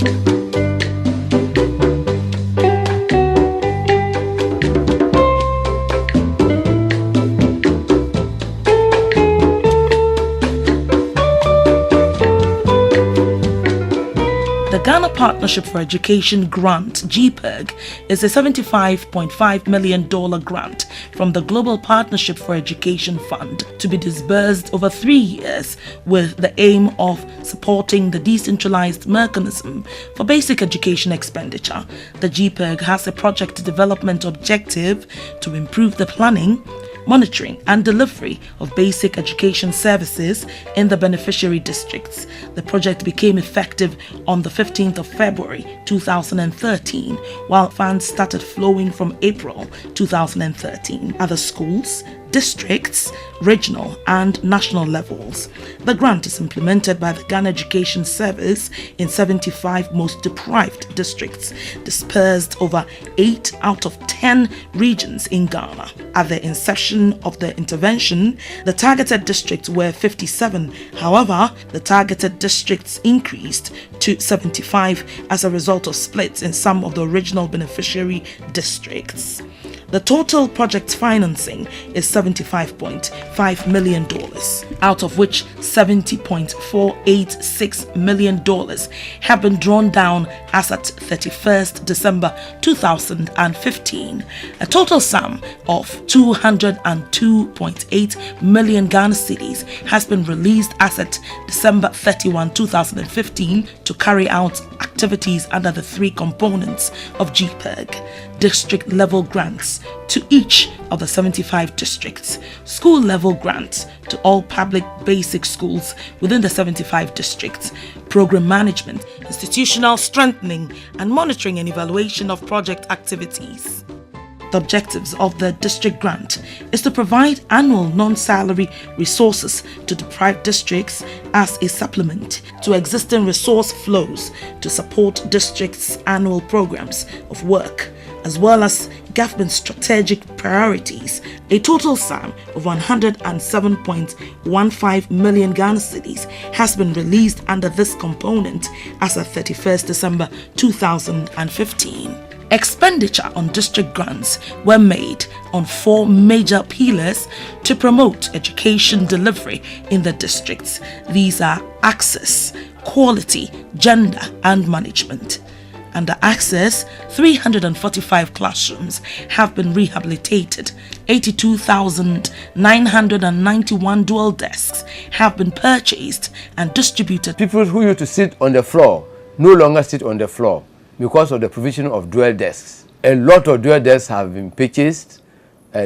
The Ghana Partnership for Education grant, Gpeg, is a $75.5 million grant from the Global Partnership for Education Fund to be disbursed over 3 years with the aim of supporting the decentralized mechanism for basic education expenditure. The Gpeg has a project development objective to improve the planning, monitoring and delivery of basic education services in the beneficiary districts. The project became effective on the 15th of February 2013, while funds started flowing from April 2013 at the schools, districts, regional and national levels. The grant is implemented by the Ghana Education Service in 75 most deprived districts, dispersed over 8 out of 10 regions in Ghana. At the inception of the intervention, the targeted districts were 57. However, the targeted districts increased to 75 as a result of splits in some of the original beneficiary districts. The total project financing is $75.5 million, out of which $70.486 million have been drawn down as at 31st December 2015. A total sum of 202.8 million Ghana cedis has been released as at December 31, 2015 to carry out activities under the 3 components of Gpeg: district level grants to each of the 75 districts, school level grants to all public basic schools within the 75 districts, program management, institutional strengthening and monitoring and evaluation of project activities. The objectives of the district grant is to provide annual non-salary resources to deprived districts as a supplement to existing resource flows to support districts' annual programs of work, as well as government strategic priorities. A total sum of 107.15 million Ghana cedis has been released under this component as of 31st December 2015. Expenditure on district grants were made on 4 major pillars to promote education delivery in the districts. These are access, quality, gender and management. Under access, 345 classrooms have been rehabilitated, 82,991 dual desks have been purchased and distributed. People who used to sit on the floor no longer sit on the floor because of the provision of dual desks. A lot of dual desks have been purchased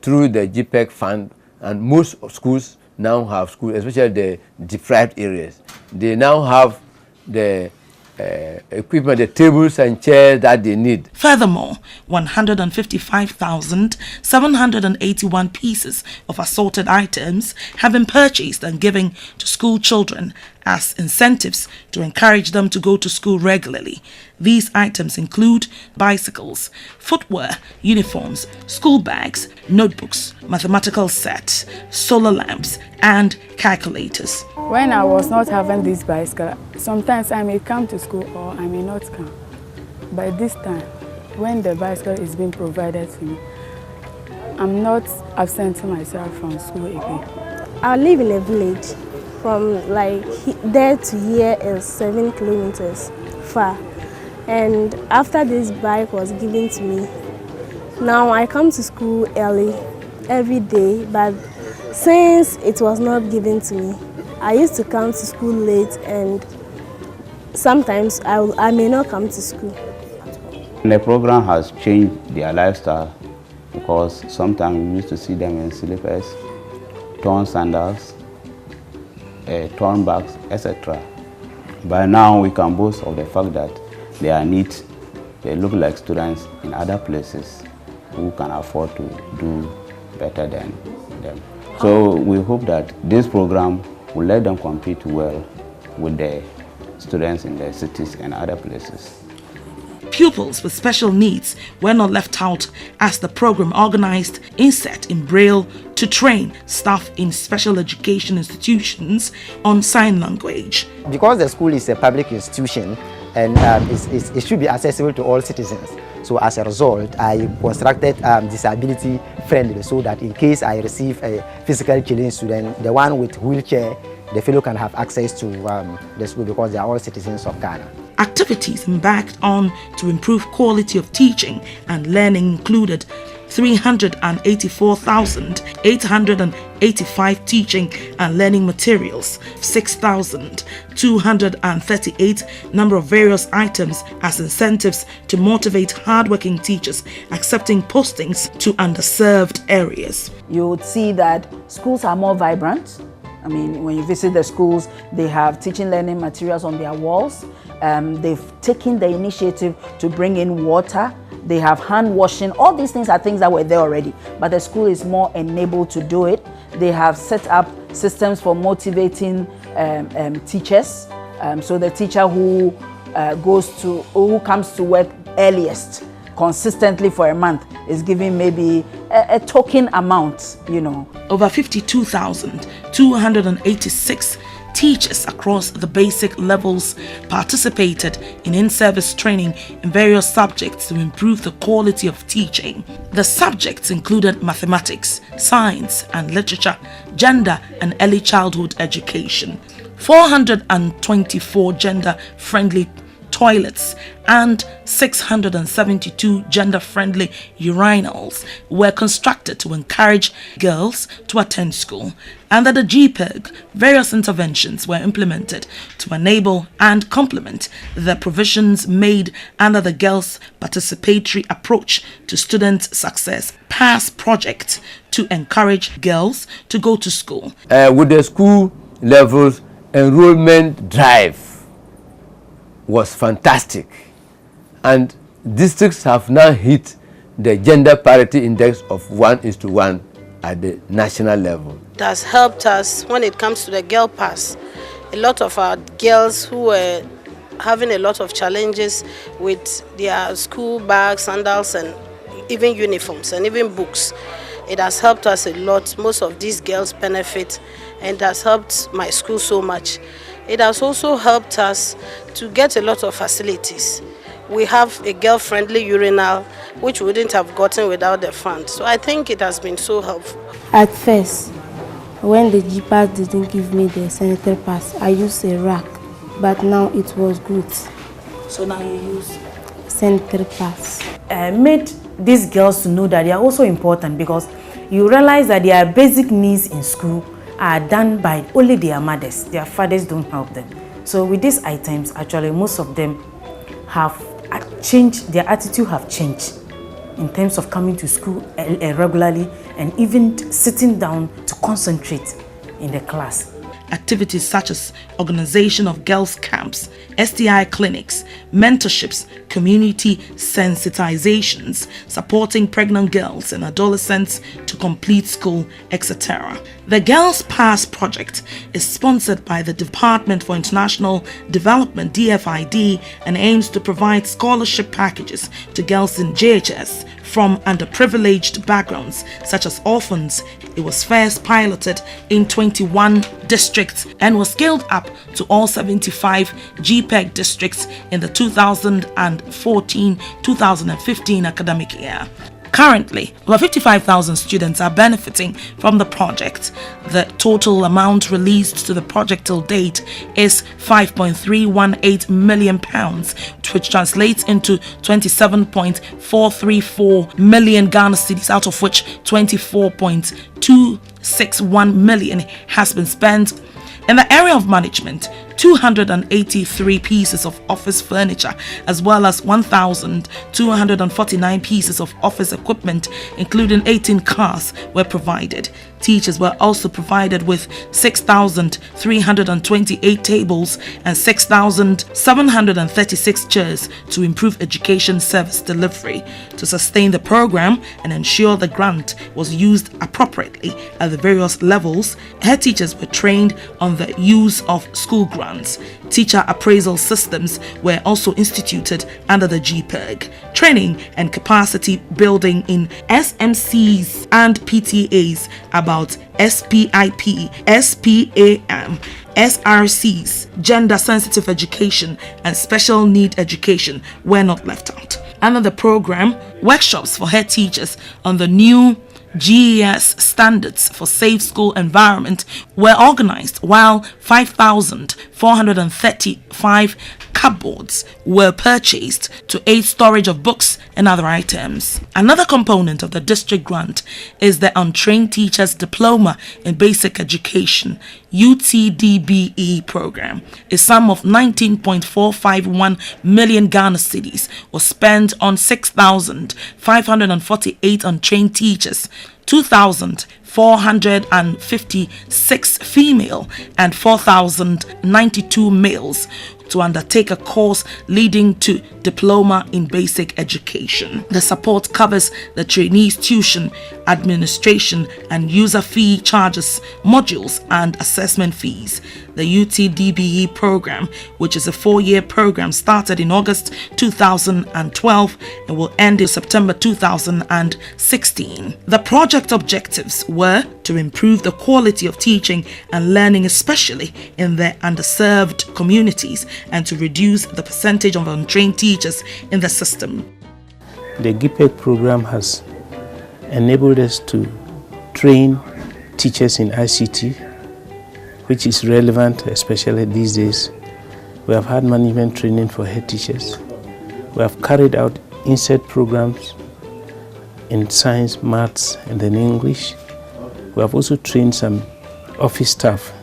through the Gpeg fund, and most schools now have schools, especially the deprived areas. They now have the equipment, the tables and chairs that they need. Furthermore, 155,781 pieces of assorted items have been purchased and given to school children as incentives to encourage them to go to school regularly. These items include bicycles, footwear, uniforms, school bags, notebooks, mathematical sets, solar lamps, and calculators. When I was not having this bicycle, sometimes I may come to school or I may not come. But this time, when the bicycle is being provided to me, I'm not absenting myself from school again. I live in a village. From like there to here is 7 kilometers far. And after this bike was given to me, now I come to school early every day, but since it was not given to me, I used to come to school late, and sometimes I may not come to school. The program has changed their lifestyle, because sometimes we used to see them in slippers, torn sandals, torn bags, etc. But now we can boast of the fact that they are neat. They look like students in other places who can afford to do better than them. So we hope that this program will let them compete well with the students in the cities and other places. Pupils with special needs were not left out, as the program organized insert in Braille to train staff in special education institutions on sign language. Because the school is a public institution, and it should be accessible to all citizens. So as a result, I constructed disability friendly, so that in case I receive a physical challenged student, the one with wheelchair, the fellow can have access to the school, because they are all citizens of Ghana. Activities embarked on to improve quality of teaching and learning included 384,885 teaching and learning materials, 6,238 number of various items as incentives to motivate hardworking teachers accepting postings to underserved areas. You would see that schools are more vibrant. I mean, when you visit the schools, they have teaching learning materials on their walls. They've taken the initiative to bring in water. They have hand washing. All these things are things that were there already, but the school is more enabled to do it. They have set up systems for motivating teachers. So the teacher who comes to work earliest consistently for a month is giving maybe a token amount, you know. Over 52,286 teachers across the basic levels participated in in-service training in various subjects to improve the quality of teaching. The subjects included mathematics, science and literature, gender and early childhood education. 424 gender-friendly toilets and 672 gender-friendly urinals were constructed to encourage girls to attend school. Under the Gpeg, various interventions were implemented to enable and complement the provisions made under the Girls' Participatory Approach to Student Success PASS project to encourage girls to go to school. With the school levels enrollment drive was fantastic, and districts have now hit the gender parity index of 1:1 at the national level. It has helped us when it comes to the girl pass. A lot of our girls who were having a lot of challenges with their school bags, sandals and even uniforms and even books, it has helped us a lot. Most of these girls benefit, and it has helped my school so much. It has also helped us to get a lot of facilities. We have a girl-friendly urinal, which we wouldn't have gotten without the fund. So I think it has been so helpful. At first, when the Gpeg didn't give me the sanitary pass, I used a rack, but now it was good. So now you use Sanitary pass. made these girls to know that they are also important, because you realize that their basic needs in school are done by only their mothers. Their fathers don't help them. So with these items, actually most of them have changed, their attitude have changed in terms of coming to school regularly and even sitting down to concentrate in the class. Activities such as organization of girls' camps, STI clinics, mentorships, community sensitizations, supporting pregnant girls and adolescents to complete school, etc. The Girls Pass project is sponsored by the Department for International Development, DFID, and aims to provide scholarship packages to girls in JHS from underprivileged backgrounds such as orphans. It was first piloted in 21 districts and was scaled up to all 75 Gpeg districts in the 2014-2015 academic year. Currently, over 55,000 students are benefiting from the project. The total amount released to the project till date is £5.318 million, which translates into 27.434 million Ghana cedis, out of which 24.261 million has been spent. In the area of management, 283 pieces of office furniture as well as 1,249 pieces of office equipment, including 18 cars, were provided. Teachers were also provided with 6,328 tables and 6,736 chairs to improve education service delivery. To sustain the program and ensure the grant was used appropriately at the various levels, head teachers were trained on the use of school grants. Teacher appraisal systems were also instituted under the Gpeg. Training and capacity building in SMCs and PTAs about SPIP, SPAM, SRCs, gender sensitive education, and special need education were not left out. Under the program, workshops for head teachers on the new GES standards for safe school environment were organized, while 5,435 cupboards were purchased to aid storage of books and other items. Another component of the district grant is the Untrained Teachers Diploma in Basic Education UTDBE program. A sum of 19.451 million Ghana cedis was spent on 6,548 untrained teachers, 2,456 female and 4,092 males to undertake a course leading to diploma in basic education. The support covers the trainees' tuition, administration and user fee charges, modules and assessment fees. The UTDBE program, which is a 4-year program, started in August 2012 and will end in September 2016. The project objectives were to improve the quality of teaching and learning, especially in the underserved communities, and to reduce the percentage of untrained teachers in the system. The Gpeg program has enabled us to train teachers in ICT, which is relevant especially these days. We have had management training for head teachers. We have carried out insert programs in science, maths, and then English. We have also trained some office staff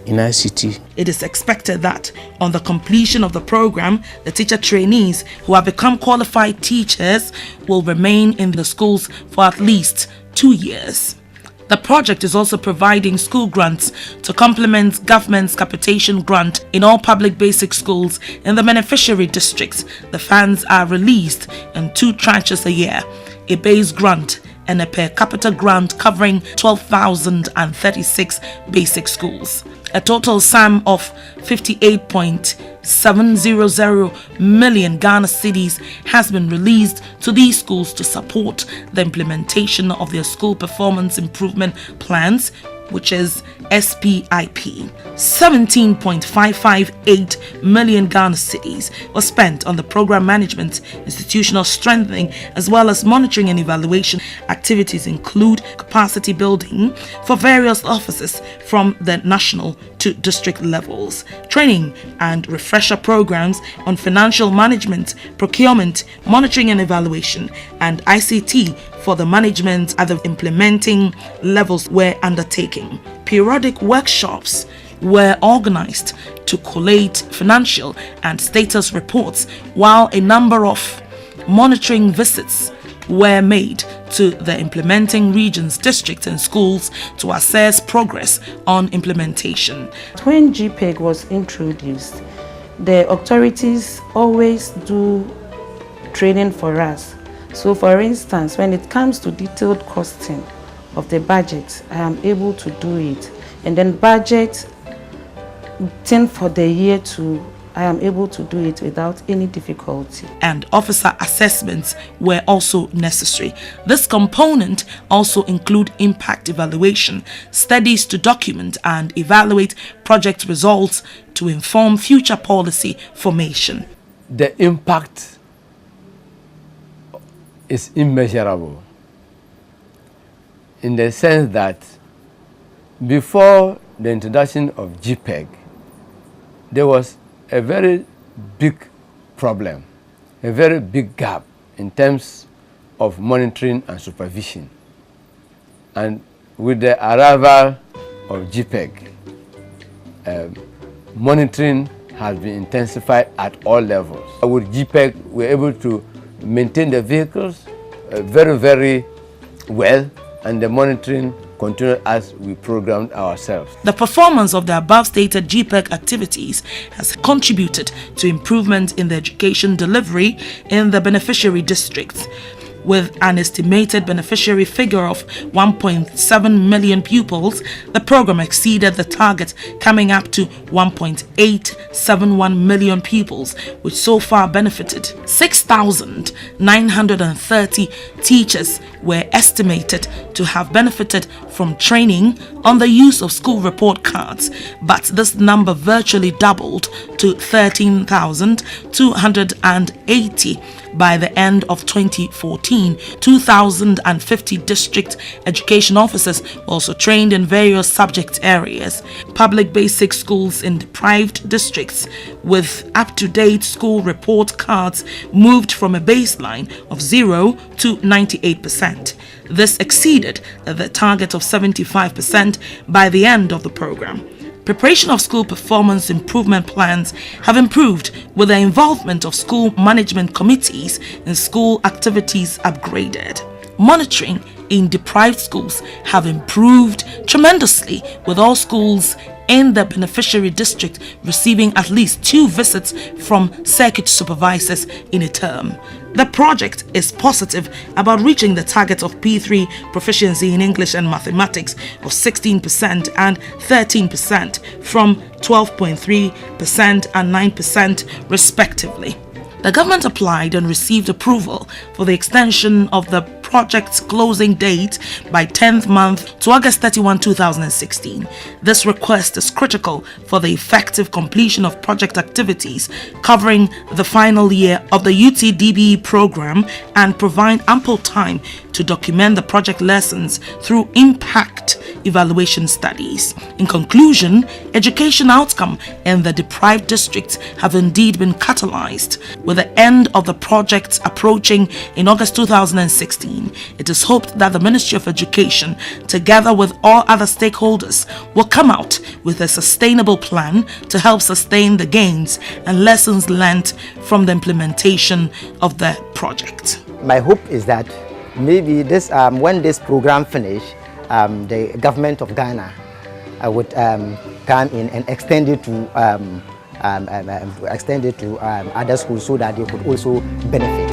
in ICT. It is expected that on the completion of the program, the teacher trainees who have become qualified teachers will remain in the schools for at least 2 years. The project is also providing school grants to complement government's capitation grant in all public basic schools in the beneficiary districts. The funds are released in 2 tranches a year, a base grant and a per capita grant covering 12,036 basic schools. A total sum of 58.700 million Ghana cedis has been released to these schools to support the implementation of their school performance improvement plans, which is SPIP. 17.558 million Ghana cedis was spent on the program management, institutional strengthening, as well as monitoring and evaluation. Activities include capacity building for various offices from the national to district levels, training and refresher programs on financial management, procurement, monitoring and evaluation, and ICT for the management at the implementing levels were undertaken. Periodic workshops were organized to collate financial and status reports, while a number of monitoring visits were made to the implementing regions, districts and schools to assess progress on implementation. When Gpeg was introduced, the authorities always do training for us. So for instance, when it comes to detailed costing of the budget, I am able to do it. And then budget thing for the year too, I am able to do it without any difficulty. And officer assessments were also necessary. This component also include impact evaluation, studies to document and evaluate project results to inform future policy formation. The impact is immeasurable in the sense that before the introduction of Gpeg, there was a very big problem, a very big gap in terms of monitoring and supervision. And with the arrival of Gpeg, monitoring has been intensified at all levels. With Gpeg, we're able to maintain the vehicles very, very well, and the monitoring continued as we programmed ourselves. The performance of the above stated Gpeg activities has contributed to improvement in the education delivery in the beneficiary districts. With an estimated beneficiary figure of 1.7 million pupils, the program exceeded the target, coming up to 1.871 million pupils, which so far benefited. 6,930 teachers were estimated to have benefited from training on the use of school report cards, but this number virtually doubled to 13,280 by the end of 2014. 2,050 district education officers were also trained in various subject areas. Public basic schools in deprived districts with up-to-date school report cards moved from a baseline of 0 to 98%. This exceeded the target of 75% by the end of the program. Preparation of school performance improvement plans have improved with the involvement of school management committees and school activities upgraded. Monitoring in deprived schools have improved tremendously, with all schools in the beneficiary district receiving at least 2 visits from circuit supervisors in a term. The project is positive about reaching the target of P3 proficiency in English and mathematics of 16% and 13% from 12.3% and 9% respectively. The government applied and received approval for the extension of the project's closing date by 10th month to August 31, 2016. This request is critical for the effective completion of project activities covering the final year of the UTDBE program and provide ample time to document the project lessons through impact evaluation studies. In conclusion, education outcome in the deprived districts have indeed been catalyzed. With the end of the project approaching in August 2016, it is hoped that the Ministry of Education, together with all other stakeholders, will come out with a sustainable plan to help sustain the gains and lessons learned from the implementation of the project. My hope is that maybe this, when this program finish, the government of Ghana would come in and extend it to other schools so that they could also benefit.